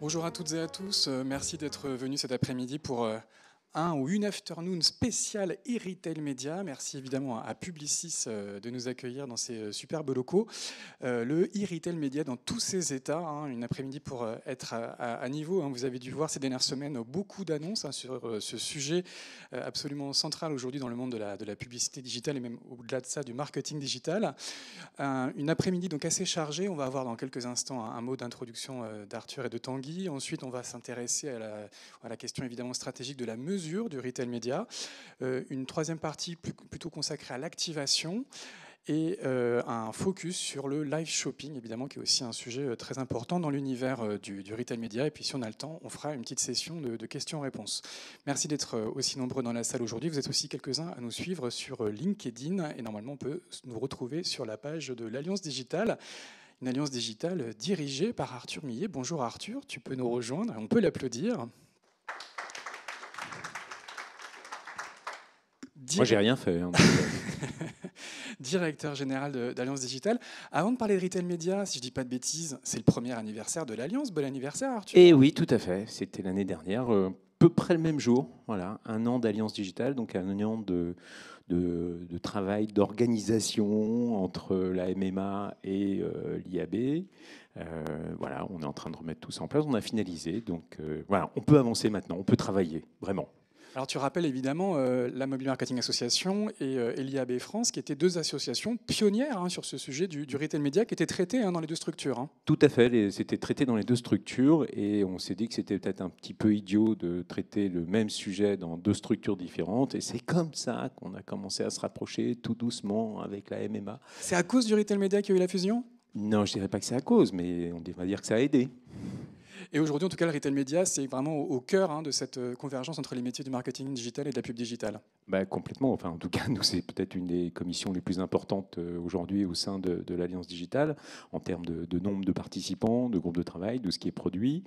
Bonjour à toutes et à tous, merci d'être venus cet après-midi pour un ou une afternoon spéciale e-retail média. Merci évidemment à Publicis de nous accueillir dans ces superbes locaux. Le e-retail média dans tous ses états, une après-midi pour être à niveau. Vous avez dû voir ces dernières semaines beaucoup d'annonces sur ce sujet absolument central aujourd'hui dans le monde de la publicité digitale et même au-delà de ça du marketing digital. Une après-midi donc assez chargée. On va avoir dans quelques instants un mot d'introduction d'Arthur et de Tanguy. Ensuite, on va s'intéresser à la question évidemment stratégique de la mesure du retail média. Une troisième partie plutôt consacrée à l'activation et un focus sur le live shopping, évidemment, qui est aussi un sujet très important dans l'univers du retail média. Et puis, si on a le temps, on fera une petite session de questions-réponses. Merci d'être aussi nombreux dans la salle aujourd'hui. Vous êtes aussi quelques-uns à nous suivre sur LinkedIn. Et normalement, on peut nous retrouver sur la page de l'Alliance Digitale. Une alliance digitale dirigée par Arthur Millet. Bonjour Arthur, tu peux nous rejoindre. On peut l'applaudir. Moi, j'ai rien fait. Directeur général d'Alliance Digitale. Avant de parler de retail média, si je ne dis pas de bêtises, c'est le premier anniversaire de l'Alliance. Bon anniversaire, Arthur. Et oui, tout à fait. C'était l'année dernière, à peu près le même jour. Voilà, un an d'Alliance Digitale, donc un an de travail, d'organisation entre la MMA et l'IAB. Voilà, on est en train de remettre tout ça en place. On a finalisé, donc voilà, on peut avancer maintenant, on peut travailler, vraiment. Alors tu rappelles évidemment la Mobile Marketing Association et l'IAB France, qui étaient deux associations pionnières sur ce sujet du retail média, qui étaient traitées dans les deux structures. Tout à fait, c'était traité dans les deux structures et on s'est dit que c'était peut-être un petit peu idiot de traiter le même sujet dans deux structures différentes et c'est comme ça qu'on a commencé à se rapprocher tout doucement avec la MMA. C'est à cause du retail média qu'il y a eu la fusion ? Non, je ne dirais pas que c'est à cause, mais on va dire que ça a aidé. Et aujourd'hui, en tout cas, le retail média, c'est vraiment au cœur de cette convergence entre les métiers du marketing digital et de la pub digitale. Complètement. Enfin, en tout cas, nous, c'est peut-être une des commissions les plus importantes aujourd'hui au sein de l'Alliance Digitale, en termes de nombre de participants, de groupes de travail, de ce qui est produit.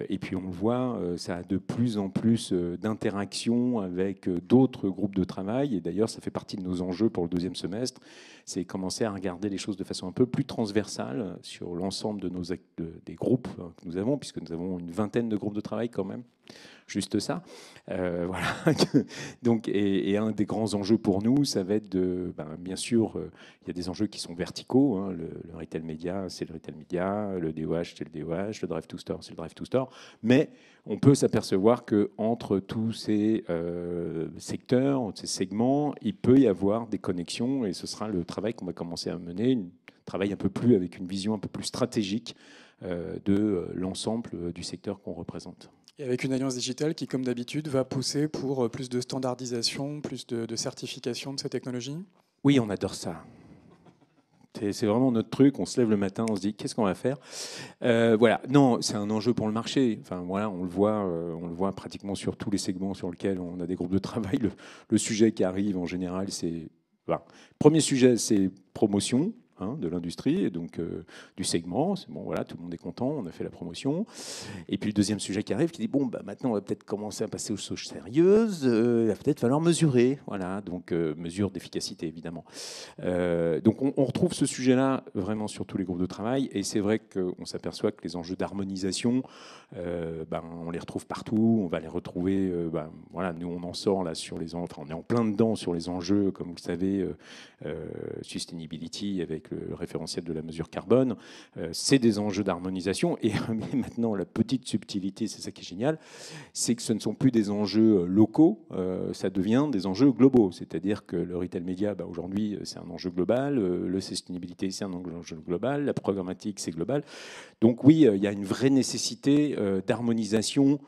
Et puis, on le voit, ça a de plus en plus d'interactions avec d'autres groupes de travail. Et d'ailleurs, ça fait partie de nos enjeux pour le deuxième semestre. C'est commencer à regarder les choses de façon un peu plus transversale sur l'ensemble des groupes que nous avons, puisque nous avons une vingtaine de groupes de travail quand même. Juste ça. Voilà. Donc, et un des grands enjeux pour nous, ça va être bien sûr, il y a des enjeux qui sont verticaux. Le retail média, c'est le retail média. Le DOH, c'est le DOH. Le drive to store, c'est le drive to store. Mais on peut s'apercevoir qu'entre tous ces secteurs, ces segments, il peut y avoir des connexions et ce sera le travail qu'on va commencer à mener, un travail un peu plus avec une vision un peu plus stratégique de l'ensemble du secteur qu'on représente. Et avec une alliance digitale qui, comme d'habitude, va pousser pour plus de standardisation, plus de certification de ces technologies ? Oui, on adore ça. C'est vraiment notre truc. On se lève le matin, on se dit qu'est-ce qu'on va faire. Voilà. Non, c'est un enjeu pour le marché. Enfin, voilà, on le voit pratiquement sur tous les segments sur lesquels on a des groupes de travail. Le sujet qui arrive en général, c'est premier sujet, c'est promotion. De l'industrie et donc du segment. C'est bon, voilà, tout le monde est content, on a fait la promotion. Et puis le deuxième sujet qui arrive, qui dit maintenant on va peut-être commencer à passer aux choses sérieuses. Il va peut-être falloir mesurer, voilà, donc mesure d'efficacité évidemment. Donc on retrouve ce sujet-là vraiment sur tous les groupes de travail. Et c'est vrai qu'on s'aperçoit que les enjeux d'harmonisation, on les retrouve partout. On va les retrouver. Voilà, nous on en sort là sur les enjeux. Enfin, on est en plein dedans sur les enjeux, comme vous le savez, sustainability avec le référentiel de la mesure carbone. C'est des enjeux d'harmonisation. Et maintenant, la petite subtilité, c'est ça qui est génial, c'est que ce ne sont plus des enjeux locaux, ça devient des enjeux globaux. C'est-à-dire que le retail média, aujourd'hui, c'est un enjeu global. Le sustainability, c'est un enjeu global. La programmatique, c'est global. Donc oui, il y a une vraie nécessité d'harmonisation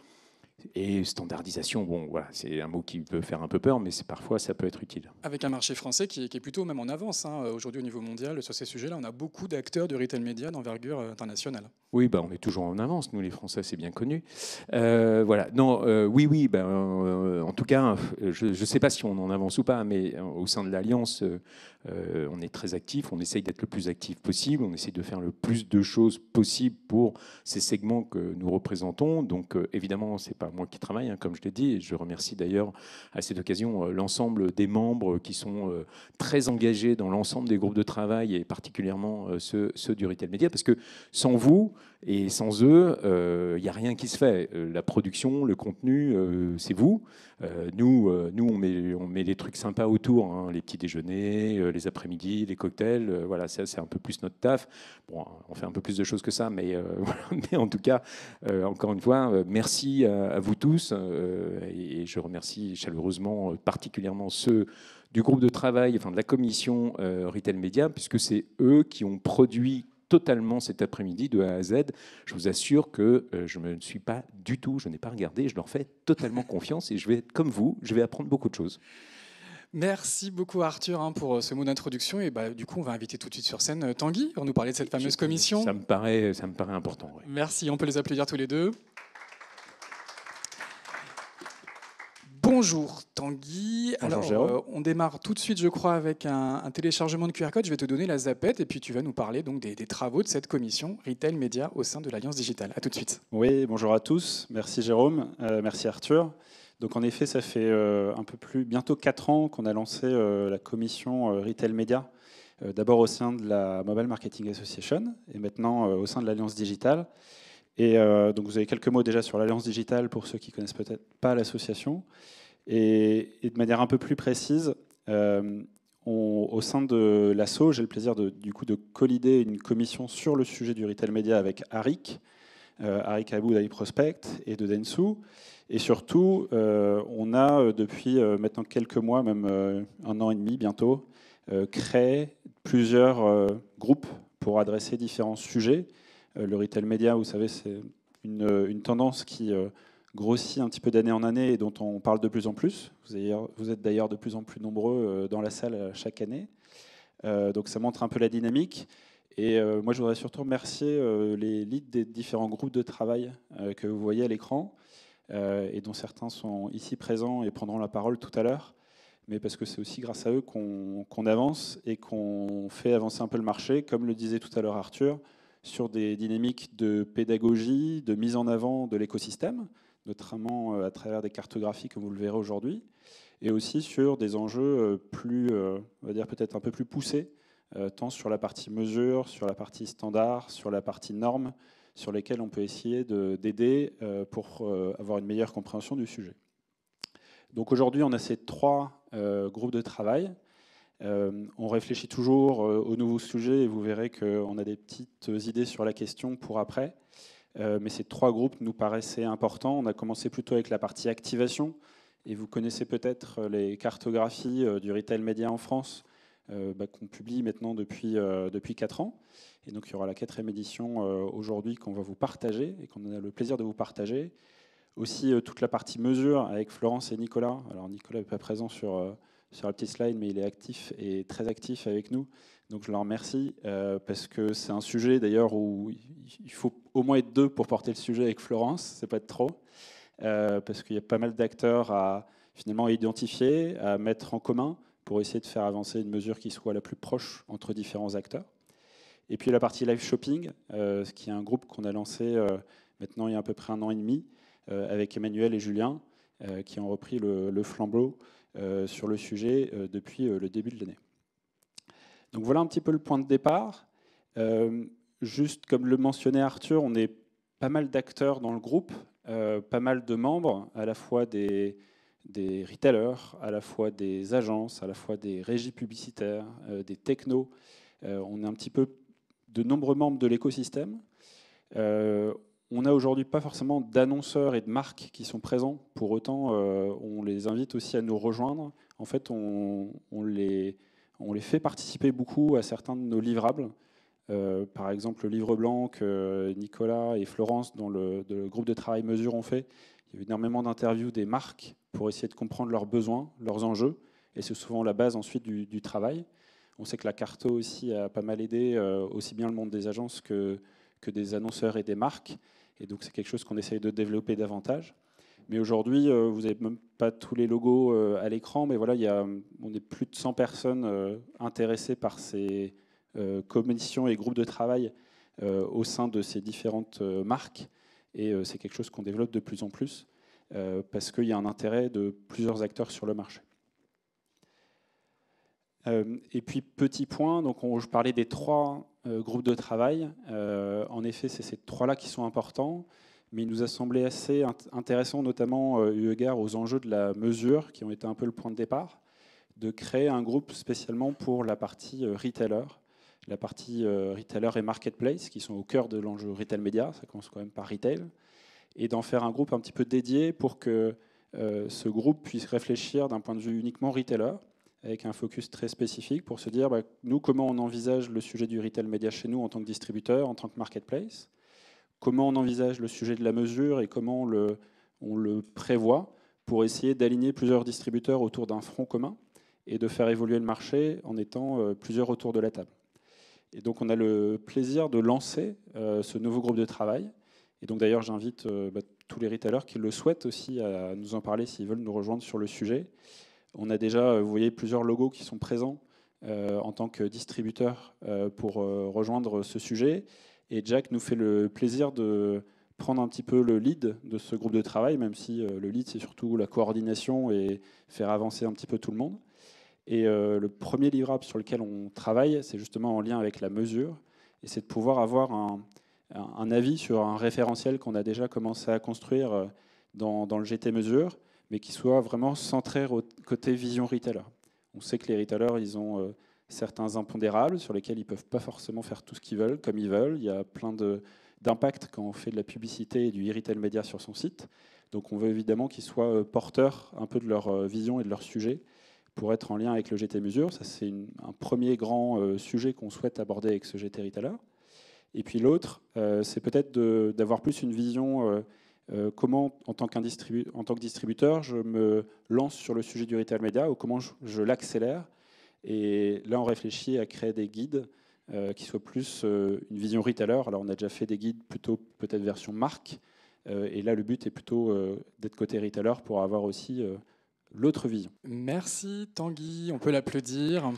et standardisation, voilà, c'est un mot qui peut faire un peu peur, mais parfois ça peut être utile. Avec un marché français qui est plutôt même en avance. Aujourd'hui, au niveau mondial, sur ces sujets-là, on a beaucoup d'acteurs de retail média d'envergure internationale. Oui, on est toujours en avance, nous les Français, c'est bien connu. Voilà. Non, oui. En tout cas, je ne sais pas si on en avance ou pas, mais au sein de l'Alliance, on est très actif, on essaye d'être le plus actif possible, on essaye de faire le plus de choses possible pour ces segments que nous représentons. Donc évidemment, c'est pas moi qui travaille, hein, comme je l'ai dit, et je remercie d'ailleurs à cette occasion l'ensemble des membres qui sont très engagés dans l'ensemble des groupes de travail, et particulièrement ceux du Retail Média, parce que sans vous et sans eux, il n'y a rien qui se fait. La production, le contenu, c'est vous. Nous, on met des trucs sympas autour, hein, les petits déjeuners, les après-midi, les cocktails. Voilà, ça, c'est un peu plus notre taf. Bon, on fait un peu plus de choses que ça, mais, mais en tout cas, encore une fois, merci à vous tous. Et je remercie chaleureusement, particulièrement ceux du groupe de travail, enfin de la commission Retail Média, puisque c'est eux qui ont produit totalement cet après-midi de A à Z. Je vous assure que je ne me suis pas du tout, je n'ai pas regardé, je leur fais totalement confiance et je vais être comme vous, je vais apprendre beaucoup de choses. Merci beaucoup Arthur hein, pour ce mot d'introduction. Et bah, du coup, on va inviter tout de suite sur scène Tanguy pour nous parler de cette fameuse commission. Ça me paraît important. Ouais. Merci, on peut les applaudir tous les deux. Bonjour Tanguy. Alors, on démarre tout de suite, je crois, avec un téléchargement de QR code. Je vais te donner la zapette et puis tu vas nous parler donc des travaux de cette commission Retail Média au sein de l'Alliance Digitale. À tout de suite. Oui, bonjour à tous. Merci Jérôme, merci Arthur. Donc en effet, ça fait bientôt 4 ans qu'on a lancé la commission Retail Média, d'abord au sein de la Mobile Marketing Association et maintenant au sein de l'Alliance Digitale. Et donc vous avez quelques mots déjà sur l'Alliance Digitale pour ceux qui ne connaissent peut-être pas l'association. Et de manière un peu plus précise, au sein de l'ASSO, j'ai le plaisir de co-leader une commission sur le sujet du retail média avec Arik Abou d'I-Prospect et de Dentsu. Et surtout, on a depuis maintenant quelques mois, même 1 an et demi bientôt, créé plusieurs groupes pour adresser différents sujets. Le retail média, vous savez, c'est une tendance qui grossit un petit peu d'année en année et dont on parle de plus en plus. Vous êtes d'ailleurs de plus en plus nombreux dans la salle chaque année. Donc ça montre un peu la dynamique. Et moi, je voudrais surtout remercier les leads des différents groupes de travail que vous voyez à l'écran et dont certains sont ici présents et prendront la parole tout à l'heure. Mais parce que c'est aussi grâce à eux qu'on avance et qu'on fait avancer un peu le marché, comme le disait tout à l'heure Arthur, sur des dynamiques de pédagogie, de mise en avant de l'écosystème, notamment à travers des cartographies, comme vous le verrez aujourd'hui, et aussi sur des enjeux plus, on va dire peut-être un peu plus poussés, tant sur la partie mesure, sur la partie standard, sur la partie normes, sur lesquelles on peut essayer d'aider pour avoir une meilleure compréhension du sujet. Donc aujourd'hui, on a ces 3 groupes de travail. On réfléchit toujours aux nouveaux sujets et vous verrez qu'on a des petites idées sur la question pour après. Mais ces 3 groupes nous paraissaient importants. On a commencé plutôt avec la partie activation. Et vous connaissez peut-être les cartographies du retail média en France qu'on publie maintenant depuis 4 ans. Et donc il y aura la 4e édition aujourd'hui qu'on va vous partager et qu'on a le plaisir de vous partager. Aussi toute la partie mesure avec Florence et Nicolas. Alors Nicolas n'est pas présent sur la petite slide, mais il est actif et très actif avec nous. Donc je leur remercie parce que c'est un sujet d'ailleurs où il faut au moins être 2 pour porter le sujet avec Florence, c'est pas être trop, parce qu'il y a pas mal d'acteurs à finalement identifier, à mettre en commun pour essayer de faire avancer une mesure qui soit la plus proche entre différents acteurs. Et puis la partie live shopping, qui est un groupe qu'on a lancé maintenant il y a à peu près 1 an et demi, avec Emmanuel et Julien, qui ont repris le flambeau sur le sujet depuis le début de l'année. Donc voilà un petit peu le point de départ. Juste comme le mentionnait Arthur, on est pas mal d'acteurs dans le groupe, pas mal de membres, à la fois des retailers, à la fois des agences, à la fois des régies publicitaires, des technos. On est un petit peu de nombreux membres de l'écosystème. On n'a aujourd'hui pas forcément d'annonceurs et de marques qui sont présents. Pour autant, on les invite aussi à nous rejoindre. En fait, on les fait participer beaucoup à certains de nos livrables. Par exemple, le livre blanc que Nicolas et Florence, dans le groupe de travail Mesure, ont fait. Il y a eu énormément d'interviews des marques pour essayer de comprendre leurs besoins, leurs enjeux. Et c'est souvent la base ensuite du travail. On sait que la Carto aussi a pas mal aidé aussi bien le monde des agences que des annonceurs et des marques. Et donc c'est quelque chose qu'on essaye de développer davantage. Mais aujourd'hui, vous n'avez même pas tous les logos à l'écran, mais voilà, on est plus de 100 personnes intéressées par ces commissions et groupes de travail au sein de ces différentes marques. Et c'est quelque chose qu'on développe de plus en plus parce qu'il y a un intérêt de plusieurs acteurs sur le marché. Et puis, petit point, donc je parlais des 3 groupes de travail. En effet, c'est ces 3-là qui sont importants, mais il nous a semblé assez intéressant, notamment eu égard aux enjeux de la mesure, qui ont été un peu le point de départ, de créer un groupe spécialement pour la partie retailer, la partie retailer et marketplace, qui sont au cœur de l'enjeu retail média, ça commence quand même par retail, et d'en faire un groupe un petit peu dédié pour que ce groupe puisse réfléchir d'un point de vue uniquement retailer, avec un focus très spécifique pour se dire, nous, comment on envisage le sujet du retail média chez nous en tant que distributeur, en tant que marketplace, comment on envisage le sujet de la mesure et comment on le prévoit pour essayer d'aligner plusieurs distributeurs autour d'un front commun et de faire évoluer le marché en étant plusieurs autour de la table. Et donc on a le plaisir de lancer ce nouveau groupe de travail. Et donc d'ailleurs j'invite tous les retailers qui le souhaitent aussi à nous en parler s'ils veulent nous rejoindre sur le sujet. On a déjà, vous voyez, plusieurs logos qui sont présents en tant que distributeur pour rejoindre ce sujet. Et Jack nous fait le plaisir de prendre un petit peu le lead de ce groupe de travail, même si le lead, c'est surtout la coordination et faire avancer un petit peu tout le monde. Et le premier livrable sur lequel on travaille, c'est justement en lien avec la mesure. Et c'est de pouvoir avoir un avis sur un référentiel qu'on a déjà commencé à construire dans le GT Mesure, mais qui soit vraiment centré au côté vision retailer. On sait que les retailers, ils ont certains impondérables sur lesquels ils ne peuvent pas forcément faire tout ce qu'ils veulent, comme ils veulent. Il y a plein d'impact quand on fait de la publicité et du e-retail média sur son site. Donc on veut évidemment qu'ils soient porteurs un peu de leur vision et de leur sujet pour être en lien avec le GT Mesure. Ça, c'est un premier grand sujet qu'on souhaite aborder avec ce GT Retailer. Et puis l'autre, c'est peut-être d'avoir plus une vision comment, en tant que distributeur, je me lance sur le sujet du retail média ou comment je l'accélère. Et là, on réfléchit à créer des guides qui soient plus une vision retailer. Alors, on a déjà fait des guides plutôt peut-être version marque. Et là, le but est plutôt d'être côté retailer pour avoir aussi l'autre vision. Merci Tanguy, on peut l'applaudir.